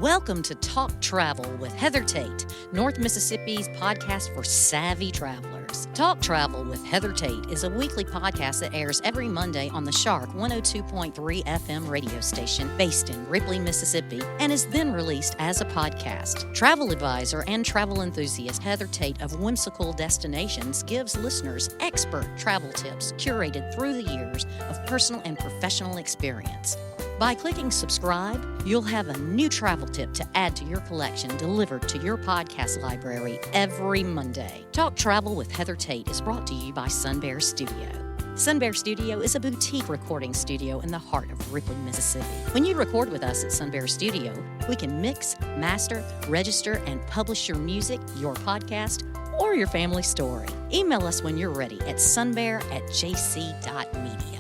Welcome to Talk Travel with Heather Tate, North Mississippi's podcast for savvy travelers. Talk Travel with Heather Tate is a weekly podcast that airs every Monday on the Shark 102.3 FM radio station based in Ripley, Mississippi, and is then released as a podcast. Travel advisor and travel enthusiast Heather Tate of Whimsical Destinations gives listeners expert travel tips curated through the years of personal and professional experience. By clicking subscribe, you'll have a new travel tip to add to your collection delivered to your podcast library every Monday. Talk Travel with Heather Tate is brought to you by Sun Bear Studio. Sun Bear Studio is a boutique recording studio in the heart of Ripley, Mississippi. When you record with us at Sun Bear Studio, we can mix, master, register, and publish your music, your podcast, or your family story. Email us when you're ready at sunbear@jc.media.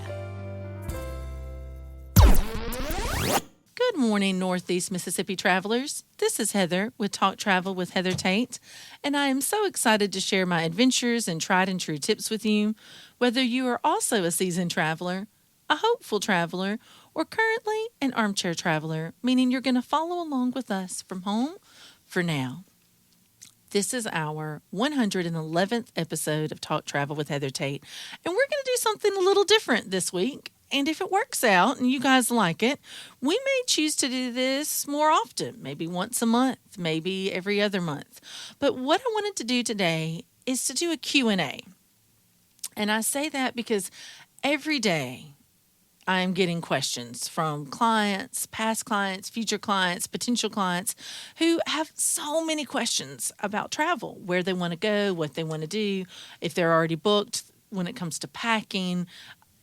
Good morning, Northeast Mississippi travelers. This is Heather with Talk Travel with Heather Tate, and I am so excited to share my adventures and tried and true tips with you, whether you are also a seasoned traveler, a hopeful traveler, or currently an armchair traveler, meaning you're going to follow along with us from home for now. This is our 111th episode of Talk Travel with Heather Tate, and we're going to do something a little different this week. And if it works out and you guys like it, we may choose to do this more often, maybe once a month, maybe every other month. But what I wanted to do today is to do a Q&A. And I say that because every day I am getting questions from clients, past clients, future clients, potential clients who have so many questions about travel, where they want to go, what they want to do, if they're already booked when it comes to packing,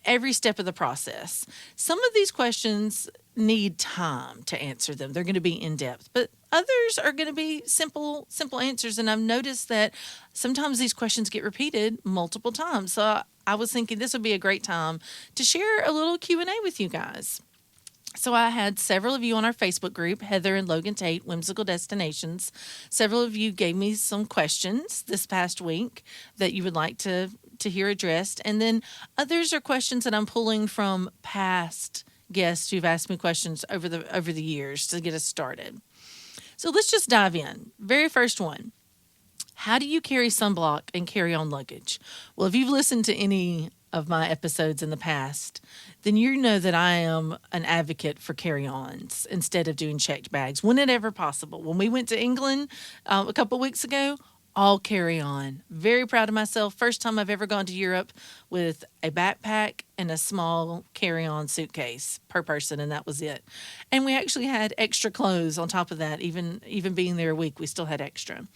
every step of the process. Some of these questions need time to answer them. They're going to be in depth, but others are going to be simple answers. And I've noticed that sometimes these questions get repeated multiple times. So I was thinking this would be a great time to share a little Q&A with you guys. So I had several of you on our Facebook group, Heather and Logan Tate, Whimsical Destinations. Several of you gave me some questions this past week that you would like to hear addressed. And then others are questions that I'm pulling from past guests who've asked me questions over the years to get us started. So let's just dive in. Very first one. How do you carry sunblock and carry-on luggage? Well, if you've listened to any of my episodes in the past, then you know that I am an advocate for carry-ons instead of doing checked bags whenever possible. When we went to England a couple weeks ago, all carry-on. Very proud of myself. First time I've ever gone to Europe with a backpack and a small carry-on suitcase per person, and that was it. And we actually had extra clothes on top of that. Even being there a week, we still had extra.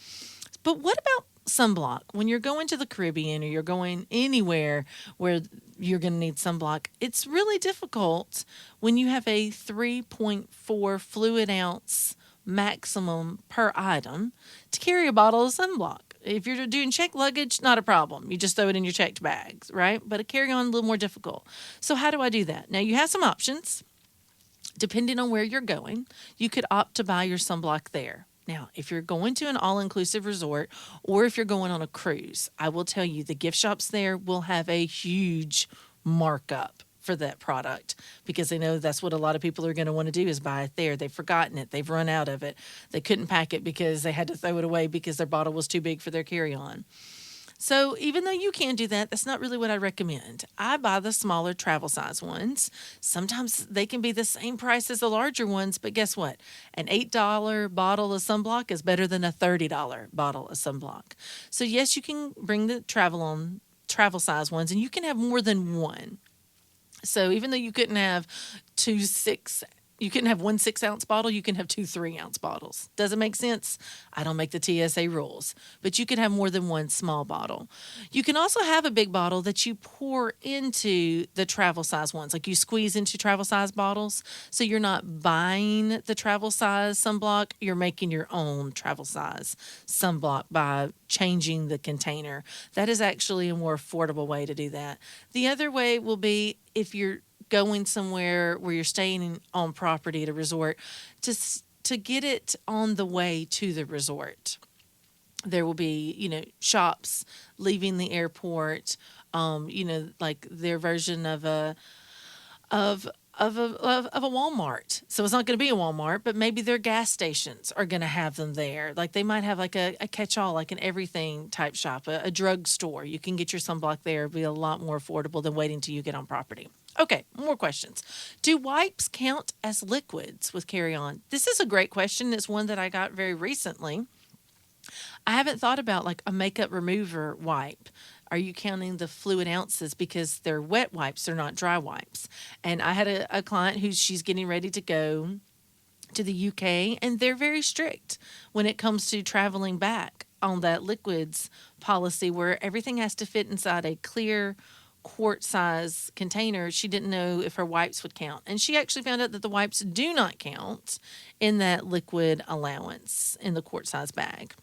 But what about sunblock? When you're going to the Caribbean or you're going anywhere where you're going to need sunblock, it's really difficult when you have a 3.4 fluid ounce maximum per item to carry a bottle of sunblock. If you're doing checked luggage, not a problem. You just throw it in your checked bags, right? But a carry-on, a little more difficult. So how do I do that? Now, you have some options. Depending on where you're going, you could opt to buy your sunblock there. Now, if you're going to an all-inclusive resort or if you're going on a cruise, I will tell you the gift shops there will have a huge markup for that product because they know that's what a lot of people are going to want to do is buy it there. They've forgotten it. They've run out of it. They couldn't pack it because they had to throw it away because their bottle was too big for their carry-on. So even though you can do that, that's not really what I recommend. I buy the smaller travel size ones. Sometimes they can be the same price as the larger ones, but guess what? An $8 bottle of sunblock is better than a $30 bottle of sunblock. So yes, you can bring the travel size ones, and you can have more than one. So even though you couldn't have you couldn't have one 6-ounce bottle, you can have 2 3-ounce bottles. Does it make sense? I don't make the TSA rules, but you can have more than one small bottle. You can also have a big bottle that you pour into the travel size ones, like you squeeze into travel size bottles. So you're not buying the travel size sunblock, you're making your own travel size sunblock by changing the container. That is actually a more affordable way to do that. The other way will be if you're going somewhere where you're staying on property at a resort, to get it on the way to the resort. There will be, shops leaving the airport, like their version of a of a Walmart. So it's not going to be a Walmart, but maybe their gas stations are going to have them there. Like they might have like a catch-all, like an everything type shop, a drugstore. You can get your sunblock there. It'll be a lot more affordable than waiting till you get on property. Okay, more questions. Do wipes count as liquids with carry-on? This is a great question. It's one that I got very recently. I haven't thought about like a makeup remover wipe. Are you counting the fluid ounces because they're wet wipes, they're not dry wipes? And I had a client she's getting ready to go to the UK, and they're very strict when it comes to traveling back on that liquids policy where everything has to fit inside a clear quart size container. She didn't know if her wipes would count. And she actually found out that the wipes do not count in that liquid allowance in the quart size bag.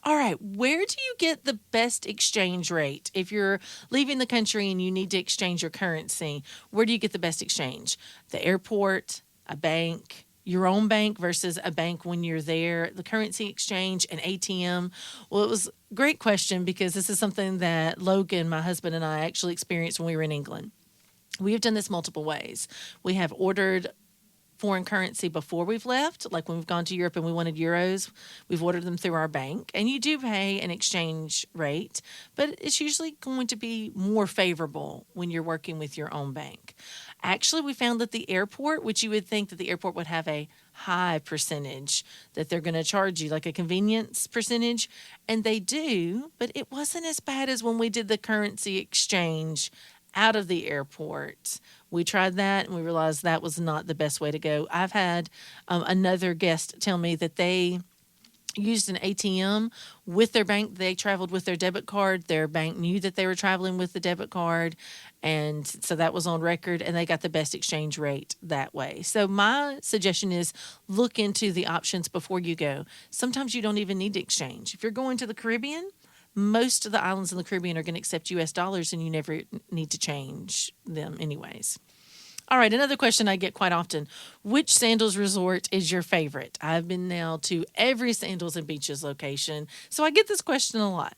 All right, where do you get the best exchange rate? If you're leaving the country and you need to exchange your currency, where do you get the best exchange? The airport, a bank, your own bank versus a bank when you're there, the currency exchange, an ATM? Well, it was a great question because this is something that Logan, my husband, and I actually experienced when we were in England. We have done this multiple ways. We have ordered foreign currency before we've left, like when we've gone to Europe and we wanted euros, we've ordered them through our bank, and you do pay an exchange rate, but it's usually going to be more favorable when you're working with your own bank. Actually, we found that the airport, which you would think that the airport would have a high percentage that they're going to charge you, like a convenience percentage, and they do, but it wasn't as bad as when we did the currency exchange out of the airport. We tried that and we realized that was not the best way to go. I've had another guest tell me that they used an ATM with their bank. They traveled with their debit card. Their bank knew that they were traveling with the debit card. And so that was on record, and they got the best exchange rate that way. So my suggestion is look into the options before you go. Sometimes you don't even need to exchange. If you're going to the Caribbean, most of the islands in the Caribbean are going to accept U.S. dollars, and you never need to change them anyways. All right, another question I get quite often. Which Sandals resort is your favorite? I've been now to every Sandals and Beaches location, so I get this question a lot.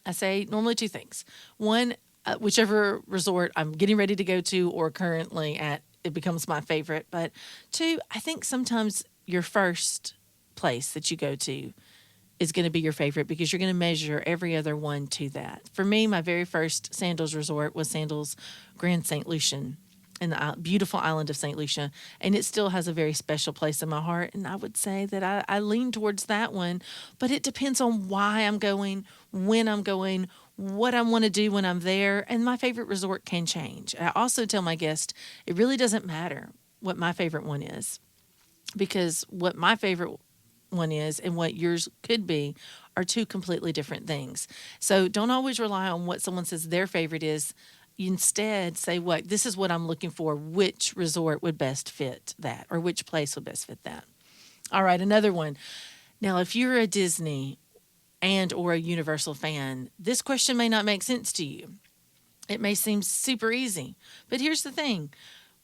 I say normally two things. One, whichever resort I'm getting ready to go to or currently at, it becomes my favorite. But two, I think sometimes your first place that you go to is going to be your favorite because you're going to measure every other one to that. For me, my very first Sandals resort was Sandals Grand St. Lucian in the beautiful island of St. Lucia, and it still has a very special place in my heart, and I would say that I lean towards that one, but it depends on why I'm going, when I'm going, what I want to do when I'm there, and my favorite resort can change. I also tell my guests it really doesn't matter what my favorite one is, because what my favorite one is and what yours could be are two completely different things. So don't always rely on what someone says their favorite is. Instead, say, this is what I'm looking for. Which resort would best fit that, or which place would best fit that? All right, another one. Now, if you're a Disney and or a Universal fan, this question may not make sense to you. It may seem super easy, but here's the thing.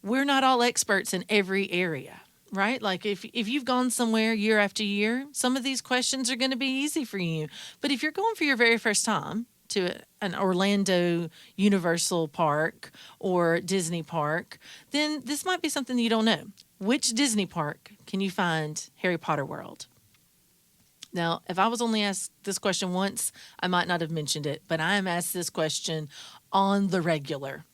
We're not all experts in every area. Right? Like if you've gone somewhere year after year, some of these questions are going to be easy for you. But if you're going for your very first time to an Orlando Universal Park or Disney Park, then this might be something you don't know. Which Disney park can you find Harry Potter World? Now, if I was only asked this question once, I might not have mentioned it, but I am asked this question on the regular.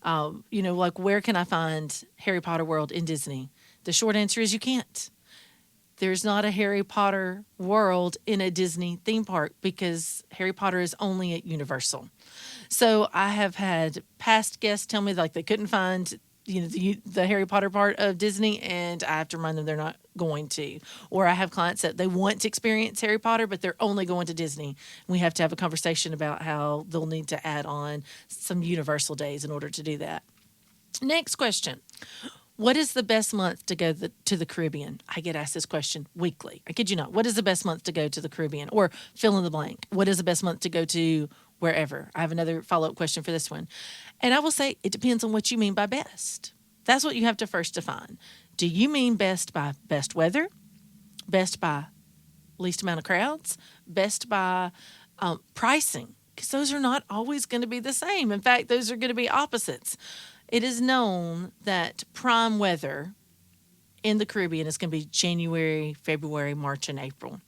Like where can I find Harry Potter World in Disney? The short answer is you can't. There's not a Harry Potter World in a Disney theme park because Harry Potter is only at Universal. So I have had past guests tell me like they couldn't find the Harry Potter part of Disney, and I have to remind them they're not going to. Or I have clients that they want to experience Harry Potter, but they're only going to Disney. We have to have a conversation about how they'll need to add on some Universal days in order to do that. Next question. What is the best month to go to the Caribbean? I get asked this question weekly. I kid you not. What is the best month to go to the Caribbean? Or fill in the blank. What is the best month to go to wherever? I have another follow-up question for this one. And I will say it depends on what you mean by best. That's what you have to first define. Do you mean best by best weather? Best by least amount of crowds? Best by pricing? Because those are not always going to be the same. In fact, those are going to be opposites. It is known that prime weather in the Caribbean is going to be January, February, March, and April.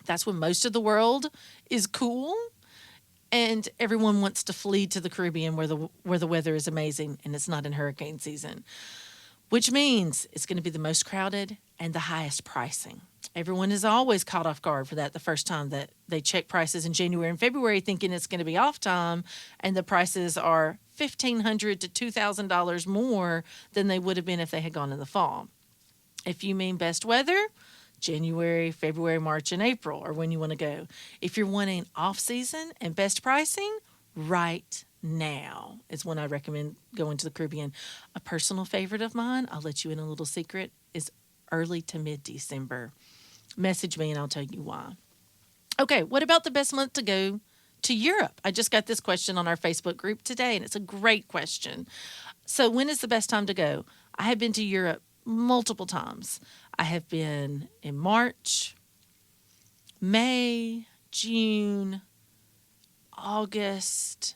That's when most of the world is cool, and everyone wants to flee to the Caribbean where the weather is amazing and it's not in hurricane season, which means it's going to be the most crowded and the highest pricing. Everyone is always caught off guard for that the first time that they check prices in January and February thinking it's going to be off time, and the prices are $1,500 to $2,000 more than they would have been if they had gone in the fall. If you mean best weather, January, February, March, and April are when you want to go. If you're wanting off-season and best pricing, right now is when I recommend going to the Caribbean. A personal favorite of mine, I'll let you in a little secret, is early to mid-December. Message me and I'll tell you why. Okay, what about the best month to go to Europe? I just got this question on our Facebook group today, and it's a great question. So when is the best time to go? I have been to Europe multiple times. I have been in March, May, June, August,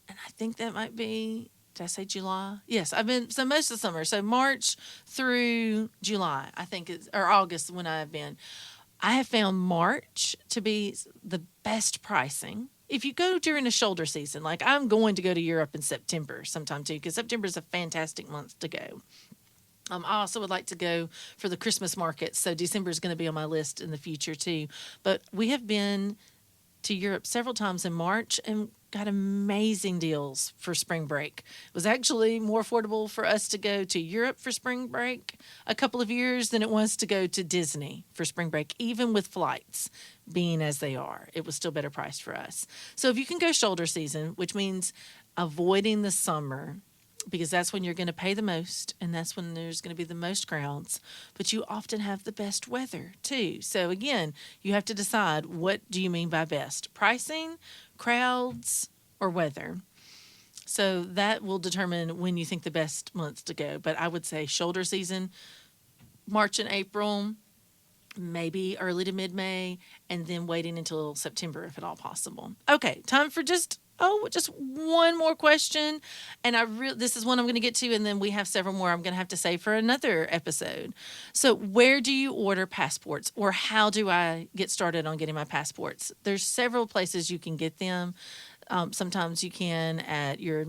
and I think that might be, did I say July? Yes, I've been, so most of the summer. So March through July, I think, or August when I've been. I have found March to be the best pricing. If you go during a shoulder season, like I'm going to go to Europe in September sometime too, because September is a fantastic month to go. I also would like to go for the Christmas market, so December is going to be on my list in the future too. But we have been to Europe several times in March and got amazing deals for spring break. It was actually more affordable for us to go to Europe for spring break a couple of years than it was to go to Disney for spring break, even with flights being as they are. It was still better priced for us. So if you can go shoulder season, which means avoiding the summer, because that's when you're going to pay the most, and that's when there's going to be the most crowds. But you often have the best weather, too. So, again, you have to decide, what do you mean by best? Pricing, crowds, or weather? So that will determine when you think the best months to go. But I would say shoulder season, March and April, maybe early to mid-May, and then waiting until September if at all possible. Okay, time for just one more question, and this is one I'm going to get to, and then we have several more I'm going to have to save for another episode. So where do you order passports, or how do I get started on getting my passports? There's several places you can get them. Sometimes you can at your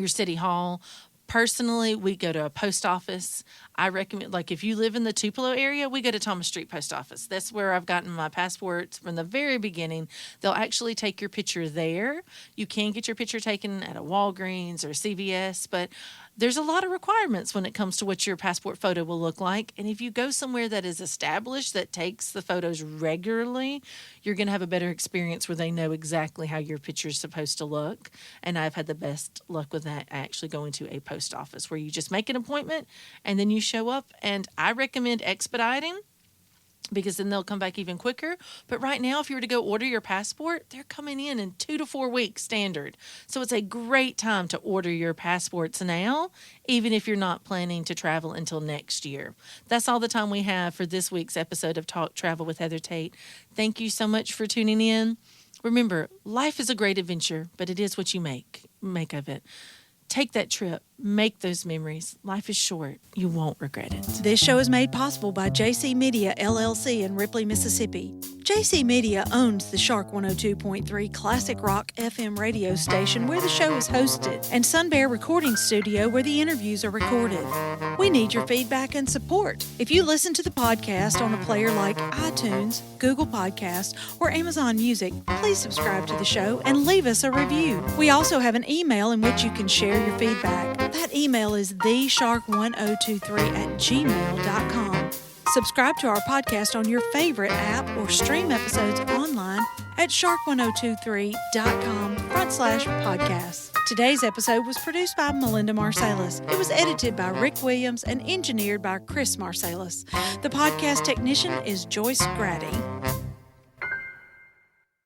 city hall. Personally, we go to a post office. I recommend, like if you live in the Tupelo area, we go to Thomas Street Post Office. That's where I've gotten my passports from the very beginning. They'll actually take your picture there. You can get your picture taken at a Walgreens or CVS, but there's a lot of requirements when it comes to what your passport photo will look like. And if you go somewhere that is established, that takes the photos regularly, you're going to have a better experience where they know exactly how your picture is supposed to look. And I've had the best luck with that, actually going to a post office where you just make an appointment and then you show up. And I recommend expediting, because then they'll come back even quicker. But right now, if you were to go order your passport, they're coming in 2 to 4 weeks standard. So it's a great time to order your passports now, even if you're not planning to travel until next year. That's all the time we have for this week's episode of Talk Travel with Heather Tate. Thank you so much for tuning in. Remember, life is a great adventure, but it is what you make of it. Take that trip. Make those memories. Life is short. You won't regret it. This show is made possible by JC Media, LLC in Ripley, Mississippi. JC Media owns the Shark 102.3 Classic Rock FM radio station where the show is hosted, and Sun Bear Recording Studio where the interviews are recorded. We need your feedback and support. If you listen to the podcast on a player like iTunes, Google Podcasts, or Amazon Music, please subscribe to the show and leave us a review. We also have an email in which you can share your feedback. That email is theshark1023@gmail.com. Subscribe to our podcast on your favorite app or stream episodes online at shark1023.com/podcasts. Today's episode was produced by Melinda Marsalis. It was edited by Rick Williams and engineered by Chris Marsalis. The podcast technician is Joyce Grady.